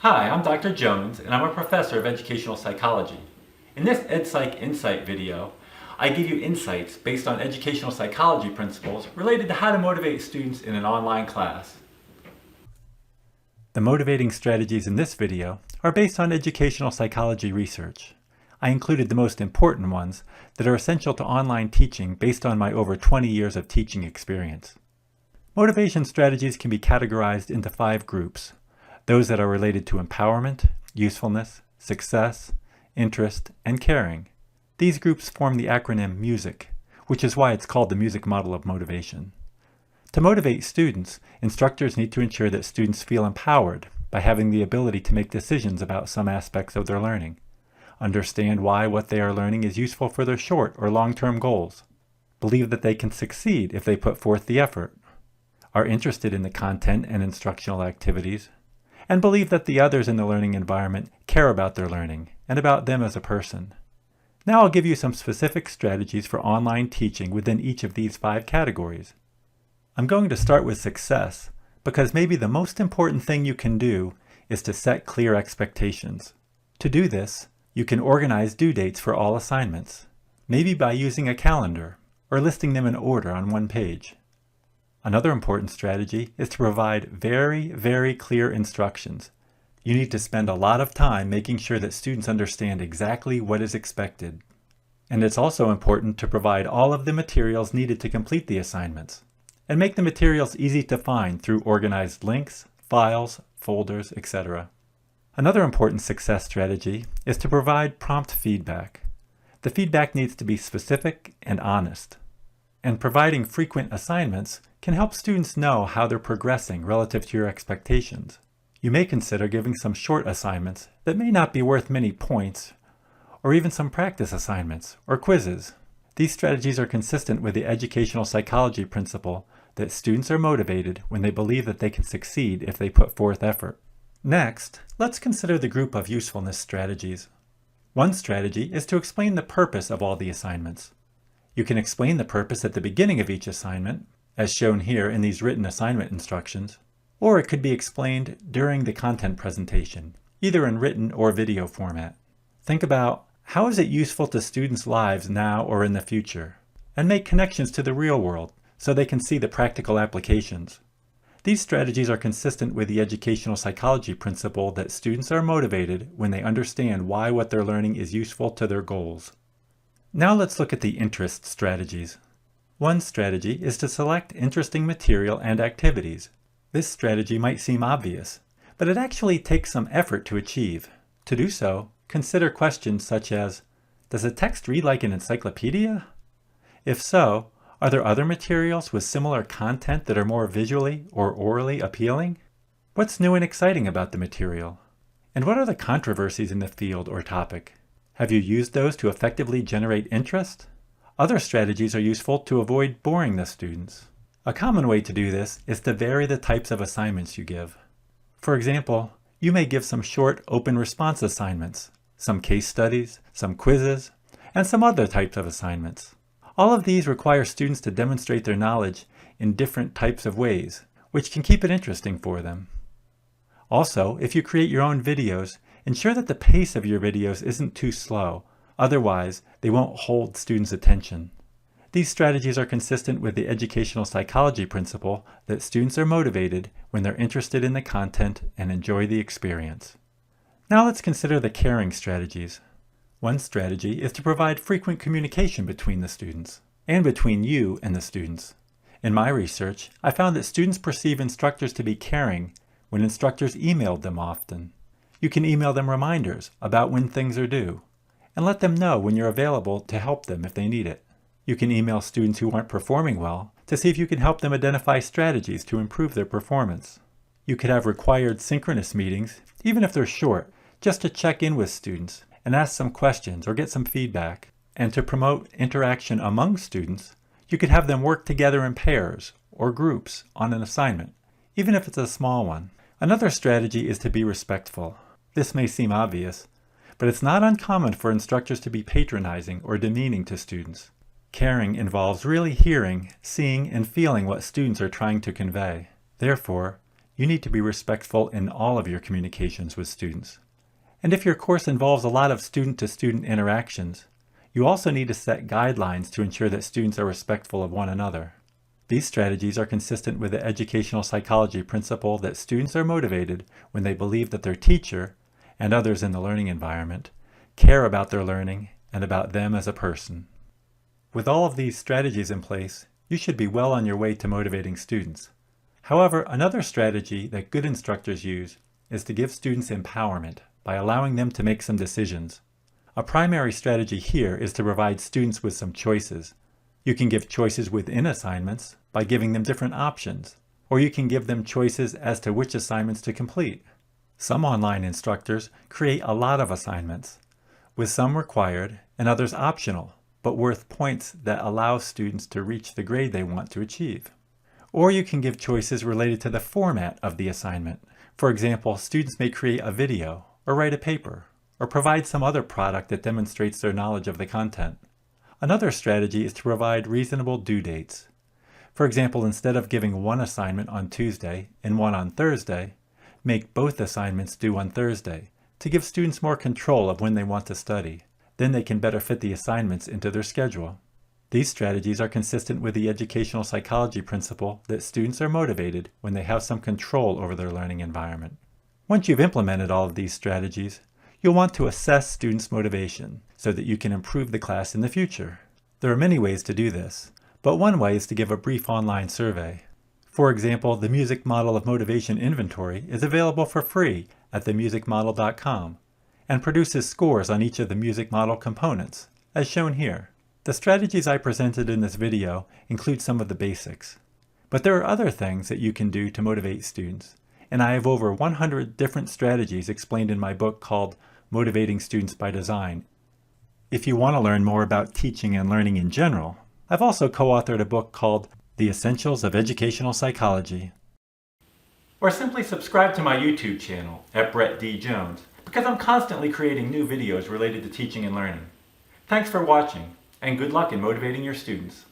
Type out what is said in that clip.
Hi, I'm Dr. Jones, and I'm a professor of educational psychology. In this EdPsych Insight video, I give you insights based on educational psychology principles related to how to motivate students in an online class. The motivating strategies in this video are based on educational psychology research. I included the most important ones that are essential to online teaching based on my over 20 years of teaching experience. Motivation strategies can be categorized into 5 groups. Those that are related to empowerment, usefulness, success, interest, and caring. These groups form the acronym MUSIC, which is why it's called the music model of motivation. To motivate students, instructors need to ensure that students feel empowered by having the ability to make decisions about some aspects of their learning, understand why what they are learning is useful for their short or long-term goals, believe that they can succeed if they put forth the effort, are interested in the content and instructional activities, and believe that the others in the learning environment care about their learning and about them as a person. Now I'll give you some specific strategies for online teaching within each of these 5 categories. I'm going to start with success because maybe the most important thing you can do is to set clear expectations. To do this, you can organize due dates for all assignments, maybe by using a calendar or listing them in order on one page. Another important strategy is to provide very clear instructions. You need to spend a lot of time making sure that students understand exactly what is expected. And it's also important to provide all of the materials needed to complete the assignments, and make the materials easy to find through organized links, files, folders, etc. Another important success strategy is to provide prompt feedback. The feedback needs to be specific and honest. And providing frequent assignments can help students know how they're progressing relative to your expectations. You may consider giving some short assignments that may not be worth many points, or even some practice assignments or quizzes. These strategies are consistent with the educational psychology principle that students are motivated when they believe that they can succeed if they put forth effort. Next, let's consider the group of usefulness strategies. One strategy is to explain the purpose of all the assignments. You can explain the purpose at the beginning of each assignment, as shown here in these written assignment instructions, or it could be explained during the content presentation, either in written or video format. Think about how is it useful to students' lives now or in the future, and make connections to the real world so they can see the practical applications. These strategies are consistent with the educational psychology principle that students are motivated when they understand why what they're learning is useful to their goals. Now let's look at the interest strategies. One strategy is to select interesting material and activities. This strategy might seem obvious, but it actually takes some effort to achieve. To do so, consider questions such as, does a text read like an encyclopedia? If so, are there other materials with similar content that are more visually or orally appealing? What's new and exciting about the material? And what are the controversies in the field or topic? Have you used those to effectively generate interest? Other strategies are useful to avoid boring the students. A common way to do this is to vary the types of assignments you give. For example, you may give some short open response assignments, some case studies, some quizzes, and some other types of assignments. All of these require students to demonstrate their knowledge in different types of ways, which can keep it interesting for them. Also, if you create your own videos, ensure that the pace of your videos isn't too slow, otherwise they won't hold students' attention. These strategies are consistent with the educational psychology principle that students are motivated when they're interested in the content and enjoy the experience. Now let's consider the caring strategies. One strategy is to provide frequent communication between the students, and between you and the students. In my research, I found that students perceive instructors to be caring when instructors emailed them often. You can email them reminders about when things are due, and let them know when you're available to help them if they need it. You can email students who aren't performing well to see if you can help them identify strategies to improve their performance. You could have required synchronous meetings, even if they're short, just to check in with students and ask some questions or get some feedback. And to promote interaction among students, you could have them work together in pairs or groups on an assignment, even if it's a small one. Another strategy is to be respectful. This may seem obvious, but it's not uncommon for instructors to be patronizing or demeaning to students. Caring involves really hearing, seeing, and feeling what students are trying to convey. Therefore, you need to be respectful in all of your communications with students. And if your course involves a lot of student-to-student interactions, you also need to set guidelines to ensure that students are respectful of one another. These strategies are consistent with the educational psychology principle that students are motivated when they believe that their teacher, and others in the learning environment, care about their learning and about them as a person. With all of these strategies in place, you should be well on your way to motivating students. However, another strategy that good instructors use is to give students empowerment by allowing them to make some decisions. A primary strategy here is to provide students with some choices. You can give choices within assignments by giving them different options, or you can give them choices as to which assignments to complete. Some online instructors create a lot of assignments, with some required and others optional, but worth points that allow students to reach the grade they want to achieve. Or you can give choices related to the format of the assignment. For example, students may create a video, or write a paper, or provide some other product that demonstrates their knowledge of the content. Another strategy is to provide reasonable due dates. For example, instead of giving one assignment on Tuesday and one on Thursday, make both assignments due on Thursday to give students more control of when they want to study. Then they can better fit the assignments into their schedule. These strategies are consistent with the educational psychology principle that students are motivated when they have some control over their learning environment. Once you've implemented all of these strategies, you'll want to assess students' motivation so that you can improve the class in the future. There are many ways to do this, but one way is to give a brief online survey. For example, the Music Model of Motivation Inventory is available for free at themusicmodel.com and produces scores on each of the music model components, as shown here. The strategies I presented in this video include some of the basics, but there are other things that you can do to motivate students, and I have over 100 different strategies explained in my book called Motivating Students by Design. If you want to learn more about teaching and learning in general, I've also co-authored a book called The Essentials of Educational Psychology. Or simply subscribe to my YouTube channel at Brett D. Jones, because I'm constantly creating new videos related to teaching and learning. Thanks for watching, and good luck in motivating your students.